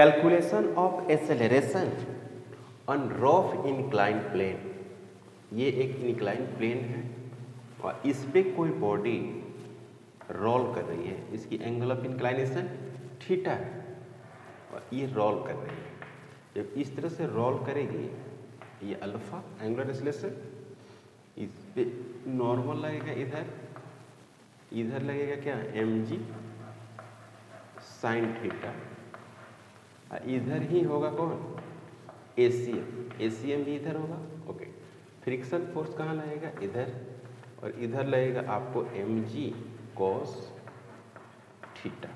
Calculation of acceleration on rough incline plane. ये एक incline plane है और इस पे कोई बॉडी रोल कर रही है, इसकी एंगल ऑफ इंक्लाइनेशन थीटा है और ये रोल कर रही है। जब इस तरह से रोल करेगी ये अल्फा एंगुलर एक्सेलरेशन, इस पे नॉर्मल लगेगा, इधर लगेगा क्या mg साइन थीटा, इधर ही होगा कौन ACM भी इधर होगा। ओके, फ्रिक्शन फोर्स कहाँ लगेगा इधर, और इधर लगेगा आपको mg cos थीटा।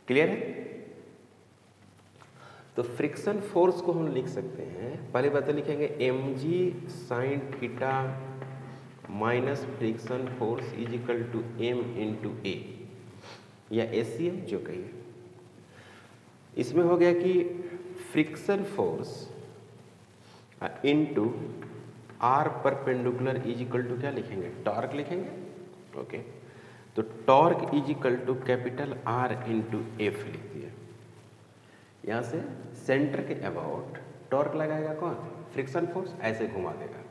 क्लियर है? तो फ्रिक्शन फोर्स को हम लिख सकते हैं, पहले बात लिखेंगे mg sine theta minus friction force is equal to m into A या ACM जो कहिए। इसमें हो गया कि friction force into R perpendicular is equal to क्या लिखेंगे, टॉर्क लिखेंगे। ओके, तो torque is equal to capital R into F लिख दिया। यहाँ से सेंटर के अबाउट टॉर्क लगाएगा कौन, फ्रिक्शन फोर्स, ऐसे घुमा देगा।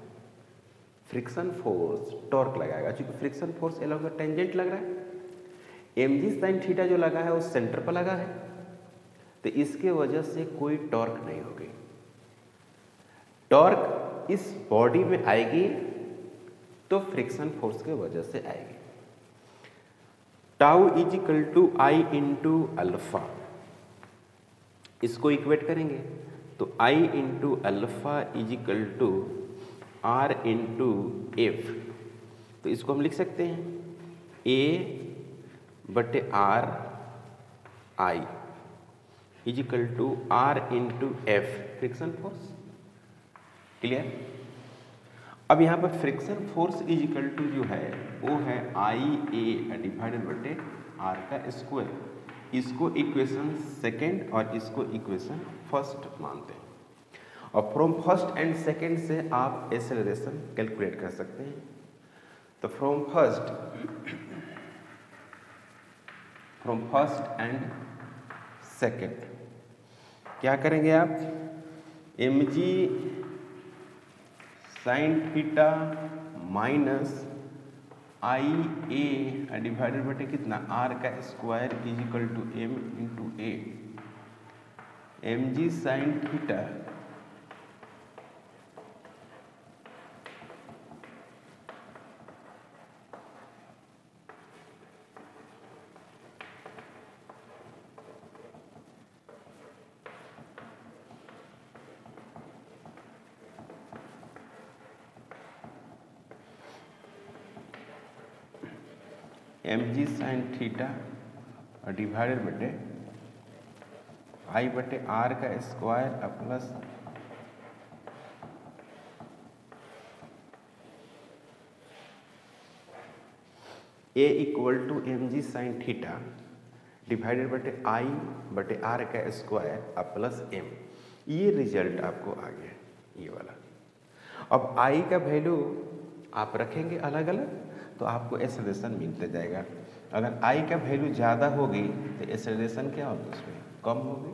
फ्रिक्शन फोर्स टॉर्क लगाएगा, क्योंकि friction force along the tangent लग रहा है। mg साइन थीटा जो लगा है वो सेंटर पर लगा है, तो इसके वजह से कोई टॉर्क नहीं होगी। टॉर्क इस बॉडी में आएगी तो फ्रिक्शन फोर्स के वजह से आएगी। Tau is equal to I into alpha, इसको इक्वेट करेंगे तो I into alpha is equal to R into F. तो इसको हम लिख सकते हैं ए बटे R I is equal to R into F friction force. Clear? अब यहाँ पर friction force is equal to जो है वो है आई ए डिवाइडेड बटे आर का स्क्वायर। इसको इक्वेशन सेकेंड और इसको इक्वेशन फर्स्ट मानते हैं, और फ्रॉम फर्स्ट एंड सेकेंड से आप एक्सेलरेशन कैलकुलेट कर सकते हैं। तो फ्रॉम फर्स्ट एंड सेकेंड क्या करेंगे आप, mg sine theta minus I A divided बटे कितना आर का square is equal to m into a. mg sine theta mg sine theta divided बटे आई बटे आर का square plus a equal to mg sine theta divided बटे I बटे are का square plus m। ये result आपको आ गया, ये वाला। अब आई का वैल्यू आप रखेंगे अलग अलग तो आपको एक्सेलरेशन मिलता जाएगा। अगर आई का वैल्यू ज़्यादा होगी तो एक्सेलरेशन क्या होगी, उसमें कम होगी।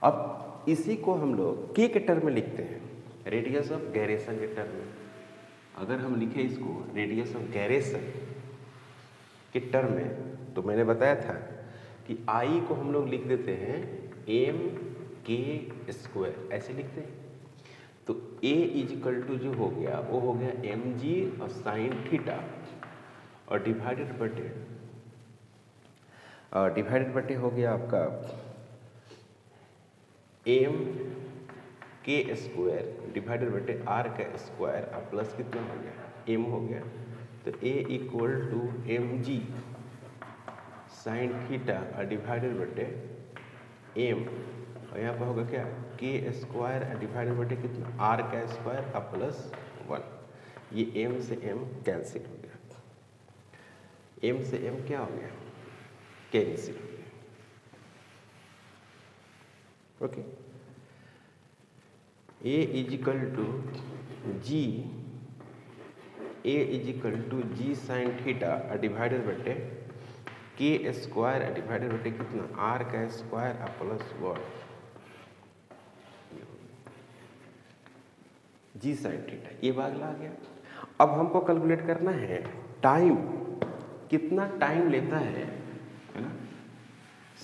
अब इसी को हम लोग के टर्म में लिखते हैं, रेडियस ऑफ गायरेशन के टर्म में। अगर हम लिखें इसको रेडियस ऑफ गायरेशन के टर्म में, तो मैंने बताया था कि आई को हम लोग लिख देते हैं एम के स्क्वायर, ऐसे लिखते हैं। तो ए इज इक्वल टू जो हो गया वो हो गया mg और साइन थीटा और डिवाइडेड बटे हो गया आपका m के स्क्वायर डिवाइडेड बटे r का स्क्वायर और प्लस कितना हो गया m हो गया। तो a equal to mg sine theta और डिवाइडेड बटे m, और यहाँ पर होगा क्या के स्क्वायर डिवाइडेड बटे कितना आर का स्क्वायर और प्लस 1। ये m से m कैंसिल हो गया, m से m क्या हो गया, कैंसिल हो गया। Okay, a is equal to g sine theta divided बटे के स्क्वायर डिवाइडेड बाई कितना आर का square plus 1 g sine theta, ये बागला आ गया। अब हमको कैलकुलेट करना है टाइम, कितना टाइम लेता है ना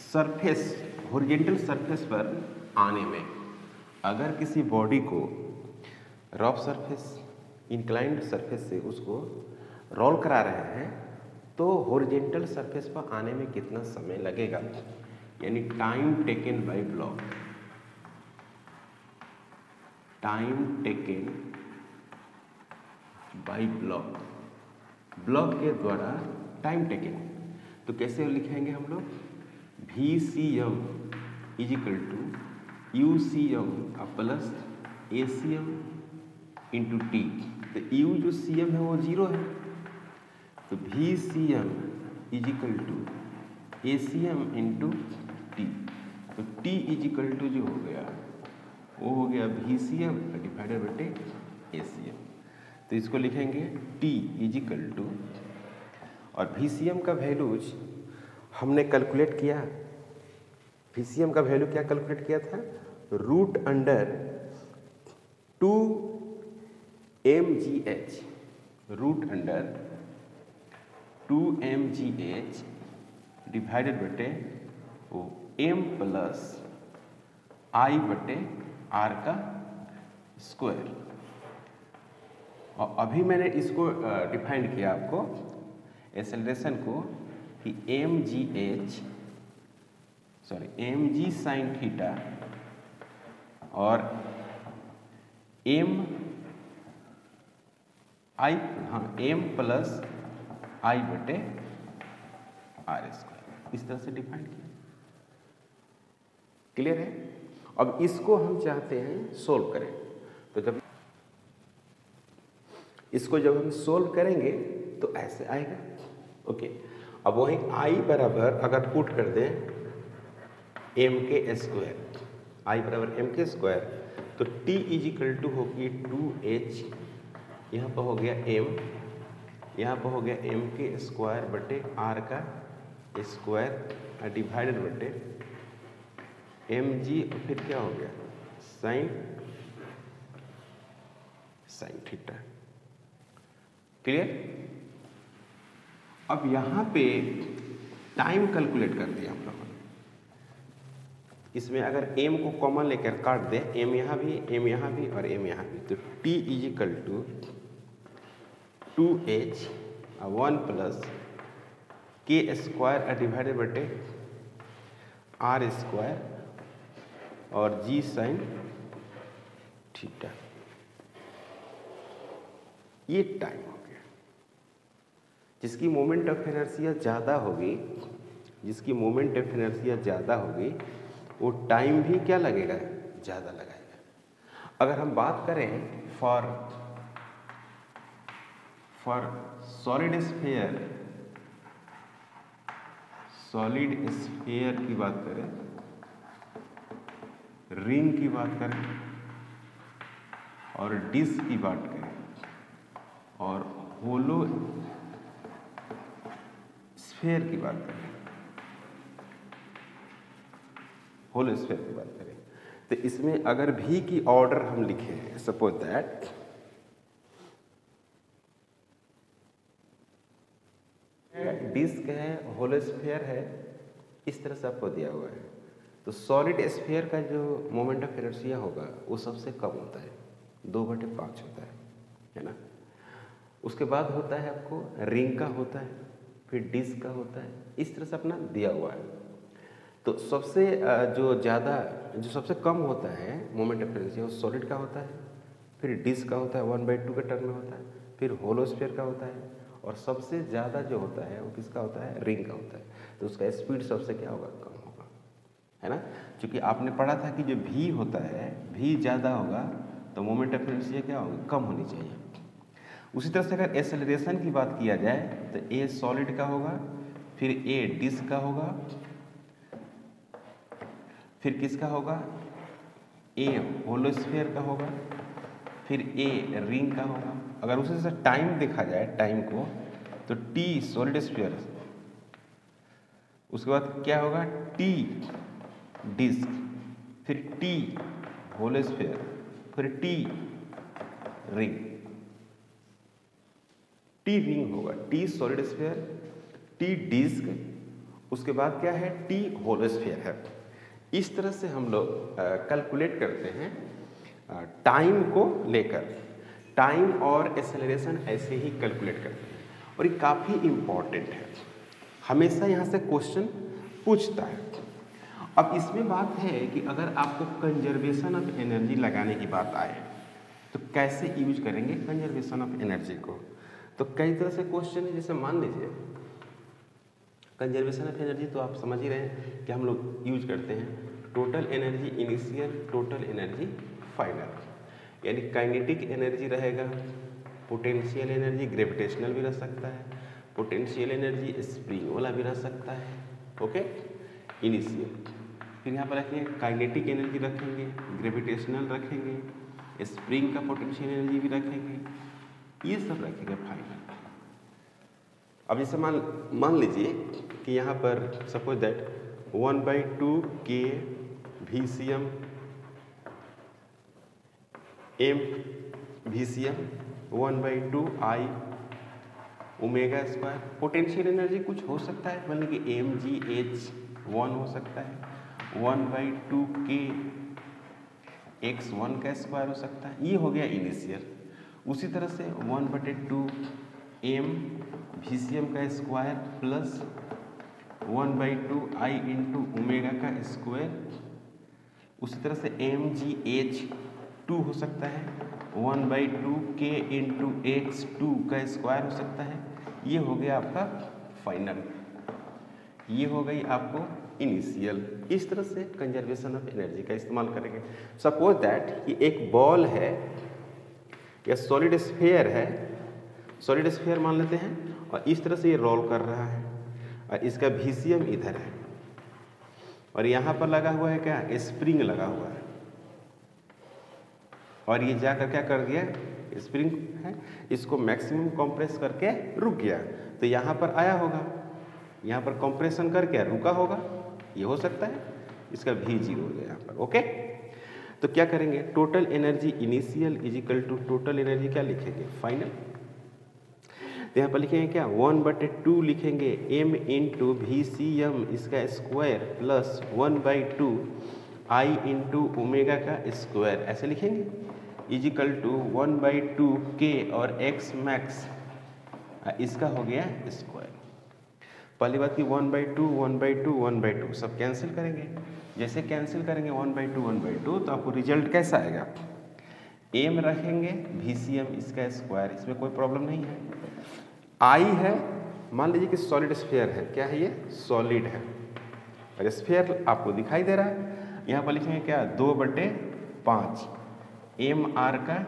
सरफेस, हॉरिजॉन्टल सरफेस पर आने में। अगर किसी बॉडी को रफ सरफेस, इंक्लाइंड सरफेस से उसको रोल करा रहे हैं तो हॉरिजॉन्टल सरफेस पर आने में कितना समय लगेगा, यानी time taken by block, time taken by block, block के द्वारा टाइम टेकन। तो कैसे लिखेंगे हम लोग, V C M is equal to U C M plus A C M into T. तो यू जो सी एम है वो 0 है, तो V C M is equal to A C M into T. तो टी इज इक्वल टू जो हो गया वो हो गया वी सी एम डिवाइडेड बटे ए सी एम। तो इसको लिखेंगे टी इज इक्वल टू, और वी सी एम का वैल्यूज हमने कैलकुलेट किया, वी सी एम का वैल्यू क्या कैलकुलेट किया था, root under 2 mgh, root under 2 mgh divided बटे वो m प्लस आई बटे आर का स्क्वायर। और अभी मैंने इसको डिफाइन किया आपको एक्सेलरेशन को कि mg साइन थीटा और m प्लस आई बटे आर स्क्वायर, इस तरह से डिफाइन किया। क्लियर है? अब इसको हम चाहते हैं सोल्व करें, तो जब इसको जब हम सोल्व करेंगे तो ऐसे आएगा। ओके, अब वही आई बराबर अगर पुट कर दें एम के स्क्वायर, आई बराबर एम के स्क्वायर, तो टी इज इक्वल टू होगी 2h, यहाँ पर हो गया m, यहाँ पर हो गया m के स्क्वायर बटे आर का स्क्वायर डिवाइडेड बटे mg, और फिर क्या हो गया साइन थीटा। क्लियर? अब यहाँ पे टाइम कैलकुलेट कर दिया हम लोगों ने। इसमें अगर m को कॉमन लेकर काट दें, m यहाँ भी, m यहाँ भी और m यहाँ भी, तो t is equal to 2h 1 plus K square divided बटे आर स्क्वायर और जी साइन थीटा। ये टाइम हो गया। जिसकी मोमेंट ऑफ इनर्शिया ज़्यादा होगी, जिसकी मोमेंट ऑफ इनर्शिया ज़्यादा होगी वो टाइम भी क्या लगेगा, ज़्यादा लगाएगा। अगर हम बात करें फॉर सॉलिड स्फीयर की बात करें, रिंग की बात करें और डिस्क की बात करें और होलो स्फीयर की बात करें, होलो स्फीयर की बात करें, तो इसमें अगर भी की ऑर्डर हम लिखें, सपोज दैट डिस्क है, होलो स्फीयर है, इस तरह से आपको दिया हुआ है, तो सॉलिड स्फीयर का जो मोमेंट ऑफ इनर्शिया होगा वो सबसे कम होता है, 2/5 होता है ना। उसके बाद होता है आपको रिंग का होता है, फिर डिस्क का होता है, इस तरह से अपना दिया हुआ है। तो सबसे जो सबसे कम होता है मोमेंट ऑफ इनर्शिया वो सॉलिड का होता है, फिर डिस्क का होता है 1/2 के टर्म में होता है, फिर होलो स्फीयर का होता है, और सबसे ज़्यादा जो होता है वो किसका होता है, रिंग का होता है। तो उसका स्पीड सबसे क्या होगा, कम होगा, है ना। क्योंकि आपने पढ़ा था कि जो भी होता है, भी ज़्यादा होगा तो मोमेंट ऑफ इनर्शिया क्या होगी, कम होनी चाहिए। उसी तरह से अगर एक्सेलरेशन की बात किया जाए तो ए सॉलिड का होगा, फिर ए डिस्क का होगा, फिर किसका होगा, ए होलो स्फीयर का होगा, फिर ए रिंग का होगा। अगर उसी से टाइम देखा जाए, टाइम को, तो टी सॉलिड स्फीयर उसके बाद क्या होगा, टी डिस्क, फिर टी होल स्फीयर, फिर टी रिंग। टी रिंग होगा, T solid sphere, T disc, उसके बाद क्या है, टी होल स्फीयर है। इस तरह से हम लोग कैलकुलेट करते हैं टाइम को लेकर। टाइम और एक्सेलरेशन ऐसे ही कैलकुलेट करते हैं और ये काफ़ी इम्पॉर्टेंट है, हमेशा यहाँ से क्वेश्चन पूछता है। अब इसमें बात है कि अगर आपको कंजर्वेशन ऑफ एनर्जी लगाने की बात आए तो कैसे यूज करेंगे कंजर्वेशन ऑफ एनर्जी को। तो कई तरह से क्वेश्चन है, जैसे मान लीजिए कंजर्वेशन ऑफ एनर्जी तो आप समझ ही रहे हैं कि हम लोग यूज करते हैं total energy initial, total energy final, यानी काइनेटिक एनर्जी रहेगा, पोटेंशियल एनर्जी ग्रेविटेशनल भी रह सकता है, पोटेंशियल एनर्जी स्प्रिंग वाला भी रह सकता है, ओके, इनिशियल। फिर यहाँ पर रखेंगे काइनेटिक एनर्जी रखेंगे, ग्रेविटेशनल रखेंगे, स्प्रिंग का पोटेंशियल एनर्जी भी रखेंगे, ये सब रखेंगे फाइनल। अब जैसे मान लीजिए कि यहाँ पर सपोज दैट 1/2 के VCM m VCM 1/2 I omega square. Potential energy कुछ हो सकता है, मतलब कि mgh1 हो सकता है, 1/2 के x1 का स्क्वायर हो सकता है, ये हो गया इनिशियल। उसी तरह से 1/2 m VCM का square plus 1/2 I into omega का स्क्वायर। उसी तरह से mgh2 हो सकता है, 1/2 k इंटू x2 का स्क्वायर हो सकता है। ये हो गया आपका फाइनल, ये हो गई आपको इनिशियल। इस तरह से कंजर्वेशन ऑफ एनर्जी का इस्तेमाल करेंगे। सपोज दैट कि एक बॉल है या सॉलिड स्फीयर है, सॉलिड स्फीयर मान लेते हैं, और इस तरह से ये रोल कर रहा है और इसका VCM इधर है और यहाँ पर लगा हुआ है क्या, स्प्रिंग लगा हुआ है, और ये जाकर क्या कर दिया, स्प्रिंग है, इसको मैक्सिमम कंप्रेस करके रुक गया। तो यहाँ पर आया होगा, यहाँ पर कंप्रेशन करके रुका होगा, ये हो सकता है, इसका V0 हो गया यहाँ पर, ओके। तो क्या करेंगे, total energy initial is equal to total energy क्या लिखेंगे, फाइनल। तो यहाँ पर लिखेंगे क्या, 1/2 लिखेंगे m इंटू VCM इसका square plus 1/2 I into omega का स्क्वायर, ऐसे लिखेंगे, इज इक्वल टू 1/2 k और x मैक्स इसका हो गया स्क्वायर। पहली बात की 1/2 1/2 1/2 सब कैंसिल करेंगे। जैसे कैंसिल करेंगे 1/2 1/2 तो आपको रिजल्ट कैसा आएगा, m रखेंगे VCM इसका स्क्वायर, इसमें कोई प्रॉब्लम नहीं है। I है, मान लीजिए कि सॉलिड स्फीयर है, क्या है ये, सॉलिड है, और स्फीयर आपको दिखाई दे रहा है। यहाँ पर लिखेंगे क्या, 2/5 mr का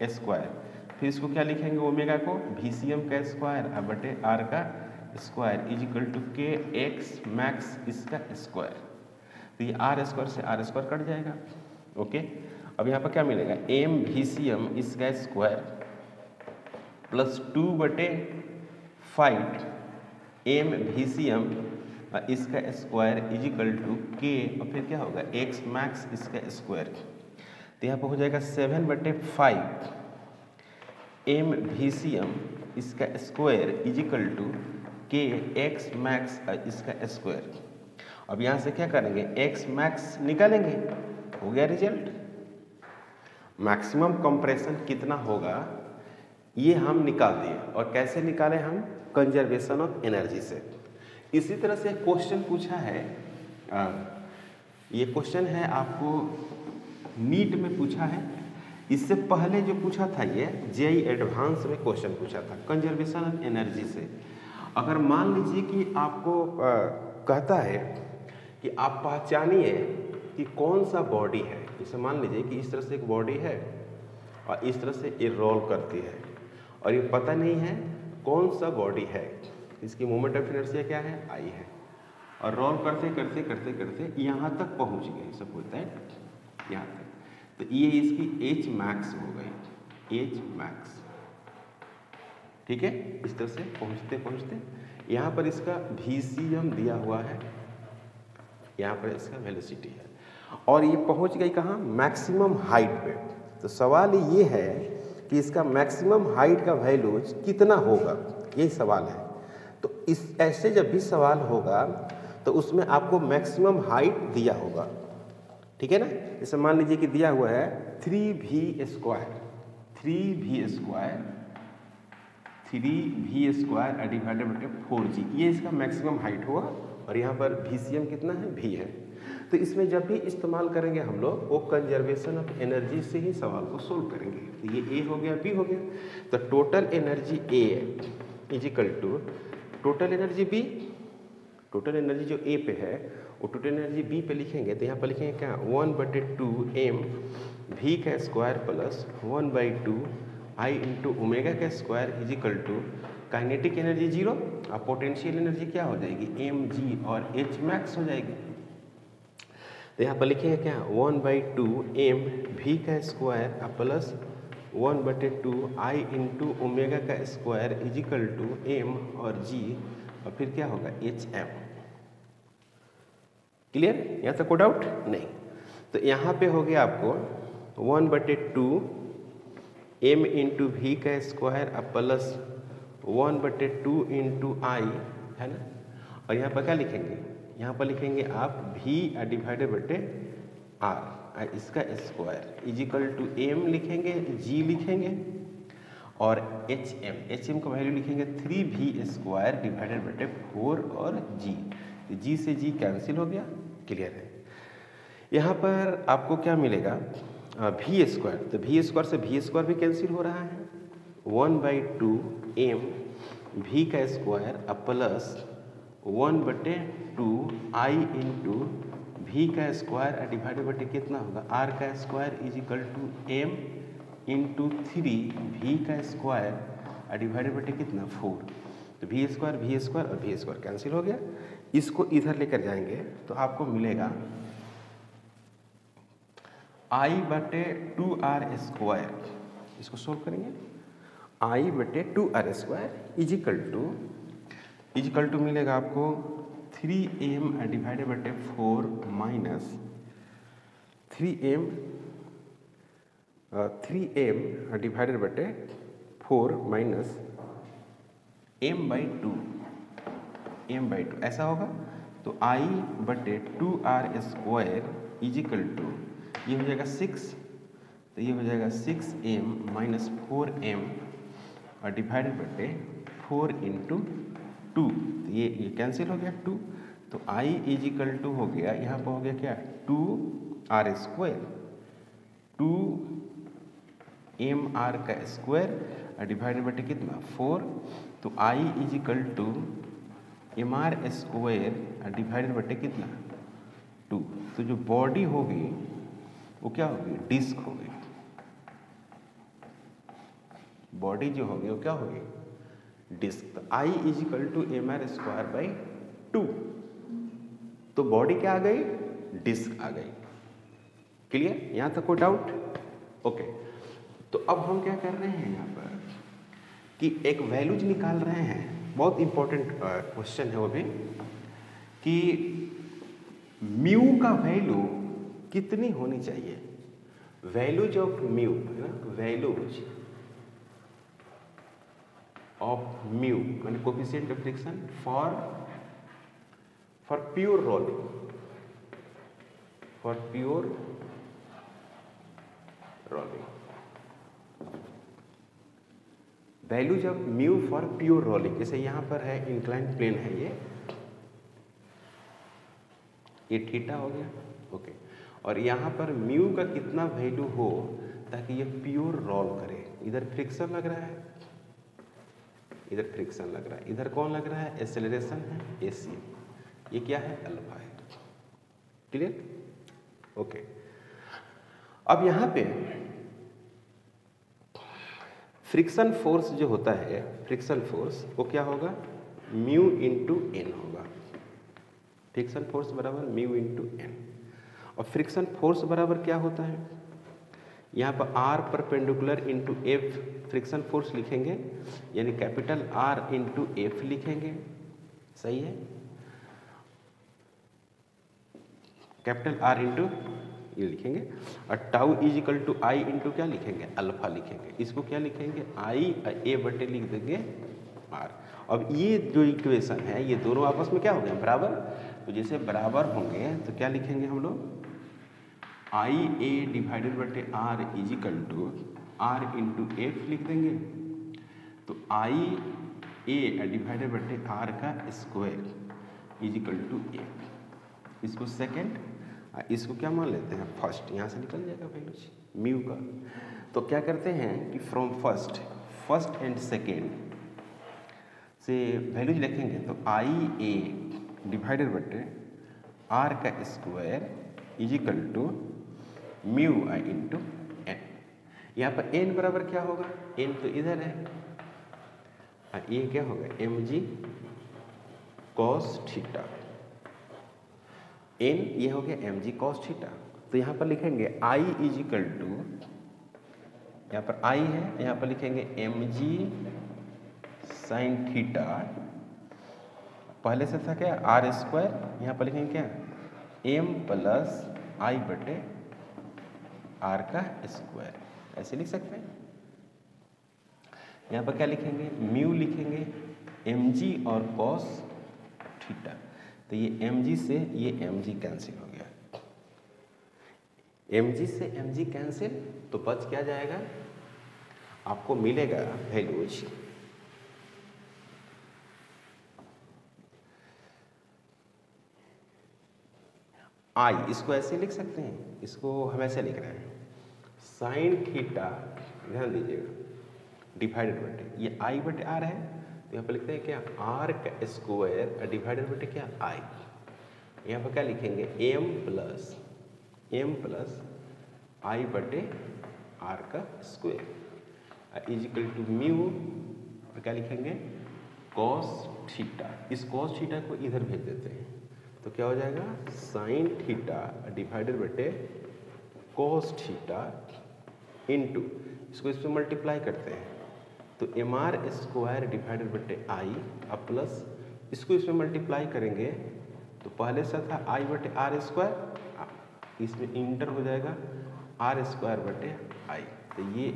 स्क्वायर, फिर इसको क्या लिखेंगे, ओमेगा को VCM का स्क्वायर बटे r का स्क्वायर इज इक्वल टू के x मैक्स इसका स्क्वायर। तो ये r स्क्वायर से r स्क्वायर कट जाएगा, ओके। अब यहाँ पर क्या मिलेगा, m VCM इसका स्क्वायर प्लस 2/5 m VCM इसका स्क्वायर इज इक्वल टू के, और फिर क्या होगा, x मैक्स इसका स्क्वायर। तो यहाँ पर हो जाएगा 7/5 m VCM इसका स्क्वायर इज इक्वल टू के x मैक्स इसका स्क्वायर। अब यहाँ से क्या करेंगे, x मैक्स निकालेंगे, हो गया रिजल्ट। मैक्सिमम कंप्रेशन कितना होगा ये हम निकाल दिए, और कैसे निकाले हम, कंजर्वेशन ऑफ एनर्जी से। इसी तरह से क्वेश्चन पूछा है, ये क्वेश्चन है आपको नीट में पूछा है, इससे पहले जो पूछा था ये जेईई एडवांस में क्वेश्चन पूछा था कंजर्वेशन ऑफ एनर्जी से। अगर मान लीजिए कि आपको कहता है कि आप पहचानिए कि कौन सा बॉडी है, जैसे मान लीजिए कि इस तरह से एक बॉडी है और इस तरह से ये रोल करती है और ये पता नहीं है कौन सा बॉडी है, इसकी मोमेंट ऑफ इनर्शिया क्या है, आई है, और रोल करते करते करते करते यहाँ तक पहुँच गए, सब बोलता है यहाँ तक। तो ये इसकी एच मैक्स हो गई, एच मैक्स, ठीक है। इस तरह से पहुँचते पहुँचते यहाँ पर इसका VCM दिया हुआ है, यहाँ पर इसका वेलोसिटी है, और ये पहुँच गई कहाँ, मैक्सिमम हाइट पे। तो सवाल ये है कि इसका मैक्सिमम हाइट का वैल्यूज कितना होगा, यही सवाल है। तो इस ऐसे जब भी सवाल होगा तो उसमें आपको मैक्सिमम हाइट दिया होगा, ठीक है ना। जैसे मान लीजिए कि दिया हुआ है 3v square, 3v square divided by 4g, ये इसका मैक्सिमम हाइट हुआ, और यहाँ पर VCM कितना है, v है। तो इसमें जब भी इस्तेमाल करेंगे हम लोग वो कंजर्वेशन ऑफ एनर्जी से ही सवाल को सोल्व करेंगे। तो ये A हो गया, B हो गया, तो total energy A is equal to total energy B, total energy जो A पे है वो टोटल एनर्जी B पे लिखेंगे, तो यहाँ पर लिखेंगे क्या, 1/2m v का square plus 1/2 I into omega का square is equal to kinetic energy 0 और पोटेंशियल एनर्जी क्या हो जाएगी, mg और h मैक्स हो जाएगी। तो यहाँ पर लिखेंगे क्या, 1/2m v का square plus 1/2 I into omega का square is equal to m और g, और फिर क्या होगा, hm। क्लियर, यहाँ तक कोई डाउट नहीं। तो यहाँ पे हो गया आपको 1/2 m इंटू वी का स्क्वायर प्लस 1/2 इंटू आई, है ना, और यहाँ पर क्या लिखेंगे, यहाँ पर लिखेंगे आप v डिवाइडेड बटे r, इसका square is equal to m लिखेंगे, g लिखेंगे, और एच एम का वैल्यू लिखेंगे 3v स्क्वायर डिवाइडेड बटे 4 और g से g कैंसिल हो गया। क्लियर है। यहाँ पर आपको क्या मिलेगा, v स्क्वायर, तो v स्क्वायर से v स्क्वायर भी कैंसिल हो रहा है, 1/2 m v का square plus 1/2 I into V का स्क्वायर डिवाइडेड बटे कितना होगा, r का square is equal to m into 3v का स्क्वायर डिवाइडेड बटे कितना, 4। तो v स्क्वायर और v स्क्वायर कैंसिल हो गया। इसको इधर लेकर जाएंगे तो आपको मिलेगा I/2r स्क्वायर, इसको सोल्व करेंगे, I/2r square is equal to मिलेगा आपको 3m डिवाइडेड बटे 4 माइनस 3m डिवाइडेड बटे 4 माइनस m/2 ऐसा होगा। तो I/2r square is equal to, ये हो जाएगा 6, तो ये हो जाएगा 6m माइनस 4m और डिवाइडेड बटे 4 इंटू 2, तो ये कैंसिल हो गया 2। तो I इज इक्वल टू हो गया, यहाँ पर हो गया क्या, 2r स्क्वायर, 2mr का स्क्वायर डिवाइडेड बटे कितना, 4। तो I is equal to mr square divided बटे कितना, 2। तो जो बॉडी होगी वो क्या होगी, डिस्क होगी, बॉडी जो होगी वो क्या होगी, डिस्क। तो I is equal to mr square by 2, तो बॉडी क्या आ गई, डिस्क आ गई। क्लियर, यहाँ तक कोई डाउट, ओके। तो अब हम क्या कर रहे हैं यहाँ पर कि एक वैल्यूज निकाल रहे हैं, बहुत इंपॉर्टेंट क्वेश्चन है वो भी, कि म्यू का वैल्यू कितनी होनी चाहिए, वैल्यूज ऑफ म्यू, है ना, वैल्यूज ऑफ म्यू माने coefficient of friction for pure rolling, values of mu for pure rolling. जैसे यहाँ पर है इंक्लाइंड प्लेन है, ये थीटा हो गया, ओके, और यहाँ पर म्यू का कितना वैल्यू हो ताकि ये प्योर रोल करे। इधर फ्रिक्शन लग रहा है, इधर फ्रिक्शन लग रहा है, इधर कौन लग रहा है, एक्सेलरेशन है, AC, ये क्या है, अल्फा है। Clear, okay. अब यहाँ पे फ्रिक्शन फोर्स जो होता है, फ्रिक्शन फोर्स वो क्या होगा, म्यू इंटू एन होगा। फ्रिक्शन फोर्स बराबर म्यू इंटू एन, और फ्रिक्शन फोर्स बराबर क्या होता है, यहाँ पर R perpendicular into F friction force लिखेंगे, यानी कैपिटल R इंटू F लिखेंगे, सही है। कैपिटल R इंटू ये लिखेंगे और tau is equal to I into क्या लिखेंगे, अल्फा लिखेंगे। इसको क्या लिखेंगे, आई ए बटे लिख देंगे R। अब ये जो इक्वेशन है ये दोनों आपस में क्या हो गए, बराबर। तो जैसे बराबर होंगे तो क्या लिखेंगे हम लोग, आई ए डिवाइडेड बटे R is equal to R into F लिख देंगे। तो आई ए डिवाइडेड बटे R का square is equal to F. इसको सेकेंड, इसको क्या मान लेते हैं, फर्स्ट। यहाँ से निकल जाएगा वैल्यूज म्यू का। तो क्या करते हैं कि फ्रॉम फर्स्ट एंड सेकेंड से वैल्यूज लिखेंगे। तो आई ए डिवाइडेड बटे R का square is equal to mu I into N. यहाँ पर एन बराबर क्या होगा, एन तो इधर है, ये क्या होगा M G cos theta. N ये हो गया एम जी कॉस थीटा। तो यहाँ पर लिखेंगे आई इज इक्वल टू, यहाँ पर आई है, यहाँ पर लिखेंगे एम जी साइन थीटा। पहले से था क्या आर स्क्वायर, यहाँ पर लिखेंगे क्या एम प्लस आई बटे आर का स्क्वायर, ऐसे लिख सकते हैं। यहाँ पर क्या लिखेंगे, म्यू लिखेंगे एम जी और कॉस थीटा। तो ये mg से ये mg कैंसिल हो गया, mg से mg कैंसिल, तो बच क्या जाएगा, आपको मिलेगा वैल्यूज आई। इसको ऐसे लिख सकते हैं, इसको हम ऐसे लिख रहे हैं साइन थीटा, ध्यान दीजिएगा डिवाइडेड बटे ये आई बटे आर है। तो यहाँ पर लिखते हैं क्या आर का स्क्वायर डिवाइडेड बटे क्या आई। यहाँ पर क्या लिखेंगे एम प्लस आई बटे आर का square is equal to mu, और क्या लिखेंगे कॉस थीटा। इस कॉस थीटा को इधर भेज देते हैं तो क्या हो जाएगा साइन थीटा डिवाइडेड बटे कॉस थीटा इंटू, इसको इसमें मल्टीप्लाई करते हैं तो एम आर स्क्वायर डिवाइडेड बटे आई, अब प्लस इसको इसमें मल्टीप्लाई करेंगे तो पहले से था आई बटे आर स्क्वायर, इसमें इंटर हो जाएगा आर स्क्वायर बटे आई। तो ये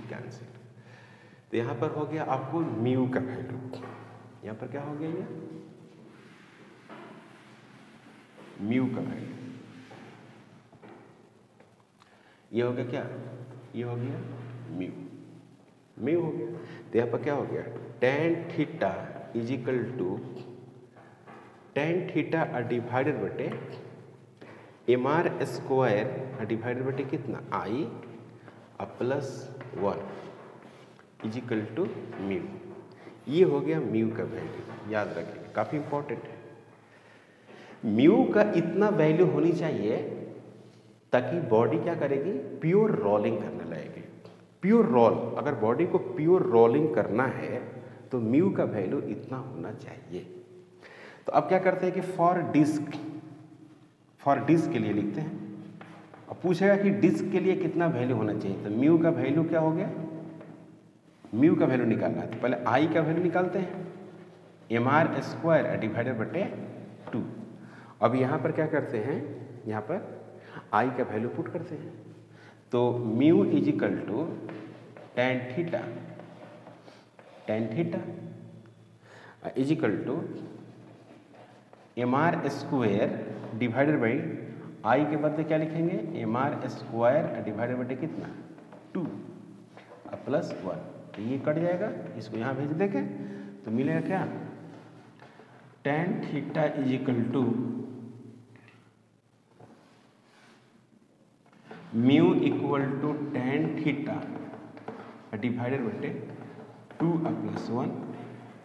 कैंसिल। तो यहाँ पर हो गया आपको म्यू का वैल्यू, यहाँ पर क्या हो गया ये म्यू का वैल्यू, ये हो गया क्या, ये हो गया म्यू हो गया। तो यहाँ पर क्या हो गया tan theta is equal to tan theta divided बटे एम आर स्क्वायर डिवाइडेड बटे कितना I plus 1 is equal to mu. ये हो गया म्यू का वैल्यू, याद रखिए काफ़ी इंपॉर्टेंट है। म्यू का इतना वैल्यू होनी चाहिए ताकि बॉडी क्या करेगी, प्योर रोलिंग करने लगेगी। प्योर रोल, अगर बॉडी को प्योर रोलिंग करना है तो म्यू का वैल्यू इतना होना चाहिए। तो अब क्या करते हैं कि फॉर डिस्क के लिए लिखते हैं, अब पूछेगा कि डिस्क के लिए कितना वैल्यू होना चाहिए। तो म्यू का वैल्यू क्या हो गया, म्यू का वैल्यू निकालना है तो पहले आई का वैल्यू निकालते हैं, एम आर स्क्वायर डिवाइडेड बटे 2। अब यहाँ पर क्या करते हैं, यहाँ पर आई का वैल्यू पुट करते हैं तो mu is equal to tan theta is equal to M R square divided by I के बदले क्या लिखेंगे एम आर स्क्वायर डिवाइडेड बटे कितना 2 प्लस 1। तो ये कट जाएगा, इसको यहाँ भेज देंगे तो मिलेगा क्या tan theta is equal to mu equal to tan theta divided बटे 2 plus 1,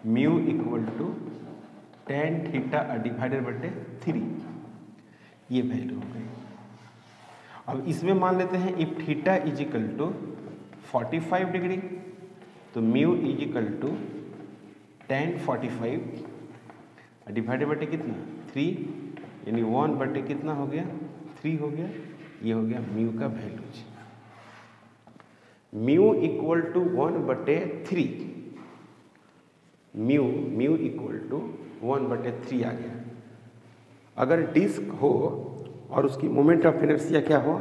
mu equal to tan theta divided बटे 3। ये वैल्यू हो गई। अब इसमें मान लेते हैं if theta is equal to 45 degree तो mu is equal to tan 45 divided बटे कितना 3, यानी 1 बटे कितना हो गया 3 हो गया। ये हो गया म्यू का वैल्यूज, म्यू इक्वल टू 1 बटे 3, म्यू इक्वल टू 1/3 आ गया। अगर डिस्क हो और उसकी मोमेंट ऑफ इनर्शिया क्या हो,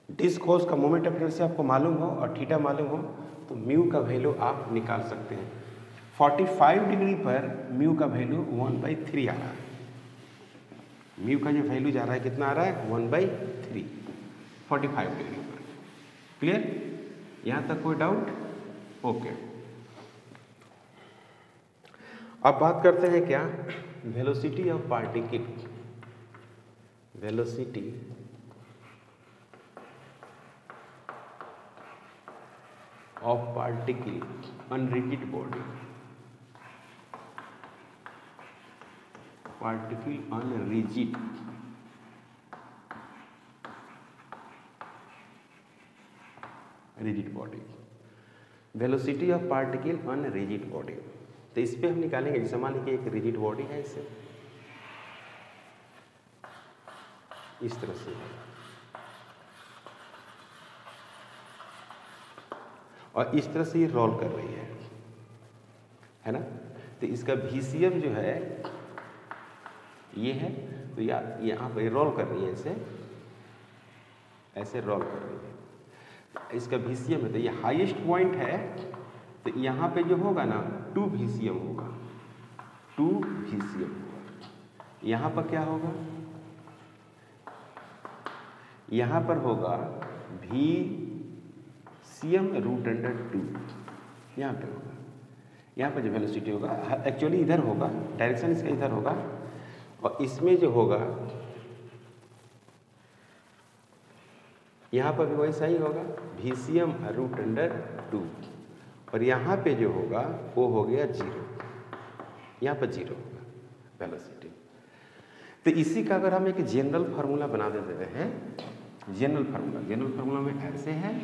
डिस्क हो, उसका मोमेंट ऑफ इनर्शिया आपको मालूम हो और थीटा मालूम हो, तो म्यू का वैल्यू आप निकाल सकते हैं। 45 डिग्री पर म्यू का वैल्यू 1/3 आ रहा है। म्यू का जो वैल्यू जा रहा है कितना आ रहा है, 1/3 45 डिग्री पर। क्लियर? यहाँ तक कोई डाउट? ओके। अब बात करते हैं क्या, velocity of particle. Velocity of particle on rigid body. Particle on rigid body. Velocity of particle on rigid body. तो इस पे हम निकालेंगे, जैसे मान लीजिए एक रिजिड बॉडी है, इसे इस तरह से और इस तरह से ये रोल कर रही है ना। तो इसका VCM जो है ये है, तो यहाँ पर रोल कर रही है, ऐसे रोल कर रही है। इसका VCM है, तो ये हाईएस्ट पॉइंट है, तो यहाँ पे जो होगा ना 2 VCM होगा, 2 VCM होगा। यहाँ पर क्या होगा, यहाँ पर होगा VCM √2, यहाँ पे होगा। यहाँ पर जो वेलोसिटी होगा एक्चुअली इधर होगा, डायरेक्शन इसका इधर होगा, और इसमें जो होगा यहाँ पर भी वैसा ही होगा, VCM √2, और यहाँ पे जो होगा वो हो गया 0, यहाँ पर 0 होगा वेलोसिटी। तो इसी का अगर हम एक जनरल फार्मूला बना देते हैं, जनरल फार्मूला में ऐसे है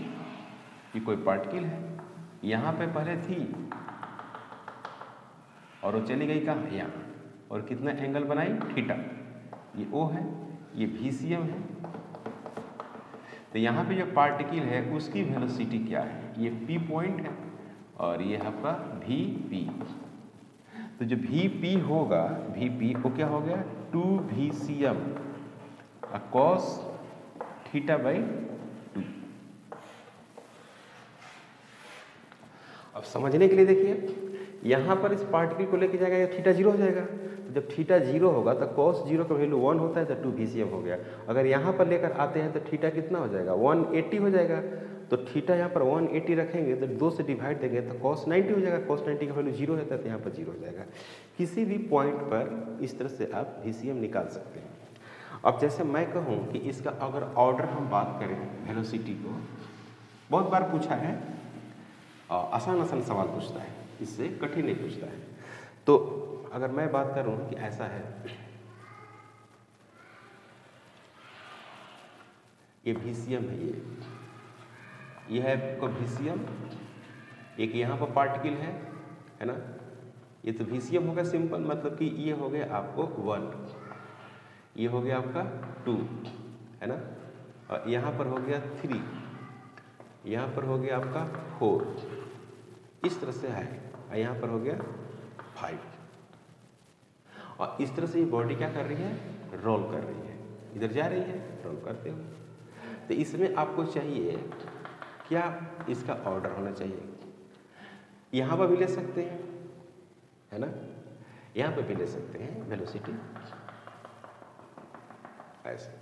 कि कोई पार्टिकल है, यहाँ पे पहले थी और वो चली गई कहाँ, यहाँ, और कितना एंगल बनाई, थीटा। ये O है, ये VCM है। तो यहाँ पे जो पार्टिकल है उसकी वेलोसिटी क्या है, ये P पॉइंट है और ये आपका VP। तो जो VP होगा, VP को क्या हो गया 2 VCM cos θ/2। अब समझने के लिए देखिए, यहाँ पर इस पार्टिकल को लेके जाएगा, थीटा 0 हो जाएगा। जब थीटा 0 होगा तो cos 0 का वैल्यू 1 होता है, तो 2 VCM हो गया। अगर यहाँ पर लेकर आते हैं तो थीटा कितना हो जाएगा, 180 हो जाएगा। तो थीटा यहाँ पर 180 रखेंगे तो 2 से डिवाइड देंगे तो cos 90 हो जाएगा। cos 90 का वैल्यू 0 होता है, तो यहाँ पर 0 हो जाएगा। किसी भी पॉइंट पर इस तरह से आप VCM निकाल सकते हैं। अब जैसे मैं कहूँ कि इसका अगर ऑर्डर हम बात करें, वेलोसिटी को बहुत बार पूछा है, आसान सवाल पूछता है, इससे कठिन नहीं पूछता है। तो अगर मैं बात करूं कि ऐसा है, ये VCM है, ये है आपका VCM, एक यहाँ पर पार्टिकल है ना। ये तो VCM होगा सिंपल, मतलब कि ये हो गया आपको 1, ये हो गया आपका 2, है ना, और यहाँ पर हो गया 3, यहाँ पर हो गया आपका 4, इस तरह से है, और यहाँ पर हो गया 5, और इस तरह से ये बॉडी क्या कर रही है, रोल कर रही है, इधर जा रही है, रोल करते हो। तो इसमें आपको चाहिए क्या, इसका ऑर्डर होना चाहिए। यहाँ पर भी ले सकते हैं, है ना, यहाँ पर भी ले सकते हैं वेलोसिटी ऐसे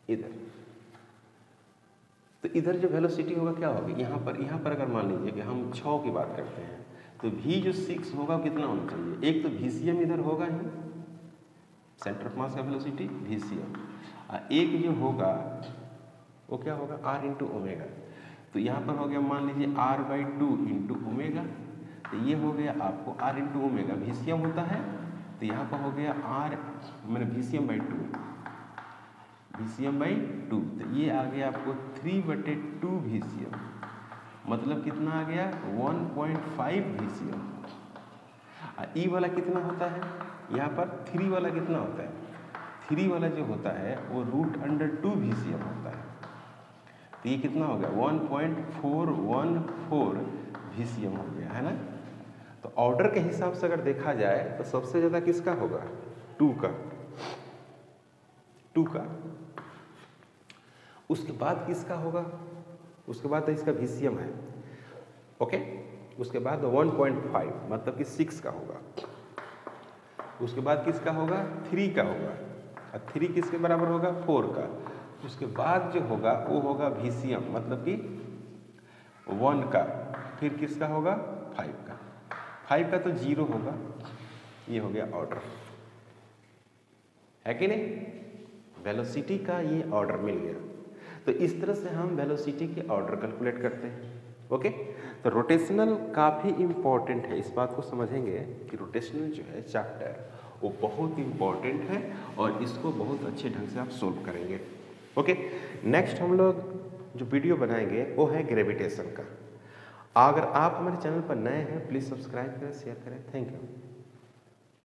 इधर। तो इधर जो वेलोसिटी होगा क्या होगी, यहाँ पर अगर मान लीजिए कि हम 6 की बात करते हैं, तो V जो 6 होगा कितना होना चाहिए, एक तो VCM इधर होगा ही, सेंटर ऑफ मास का वेलोसिटी VCM, और एक जो होगा वो क्या होगा, R × ओमेगा। तो यहाँ पर हो गया मान लीजिए R/2 × ओमेगा, तो ये हो गया आपको R × ओमेगा, VCM होता है, तो यहाँ पर हो गया R मैंने VCM/2, तो ये आ गया आपको 3/2 VCM, मतलब कितना आ गया 1.5 VCM। ई वाला कितना होता है, यहाँ पर 3 वाला कितना होता है, 3 वाला जो होता है वो √2 VCM होता है। तो ये कितना हो गया 1.414 VCM हो गया, है ना। तो तो ऑर्डर के हिसाब से अगर देखा जाए तो सबसे ज़्यादा किसका होगा? 2 का। उसके बाद किसका होगा? उसके बाद तो इसका VCM है, ओके। उसके बाद 1.5 मतलब कि 6 का होगा। उसके बाद किसका होगा? 3 का होगा। और 3 किसके बराबर होगा? 4 का। उसके बाद जो होगा वो होगा VCM मतलब कि 1 का। फिर किसका होगा? 5 का। 5 का तो 0 होगा। ये हो गया ऑर्डर, है कि नहीं? वेलोसिटी का ये ऑर्डर मिल गया। तो इस तरह से हम वेलोसिटी के ऑर्डर कैलकुलेट करते हैं, ओके। तो रोटेशनल काफ़ी इम्पॉर्टेंट है, इस बात को समझेंगे कि रोटेशनल जो है चैप्टर वो बहुत इम्पॉर्टेंट है और इसको बहुत अच्छे ढंग से आप सोल्व करेंगे, ओके। नेक्स्ट हम लोग जो वीडियो बनाएंगे वो है ग्रेविटेशन का। अगर आप हमारे चैनल पर नए हैं प्लीज़ सब्सक्राइब करें, शेयर करें। Thank you.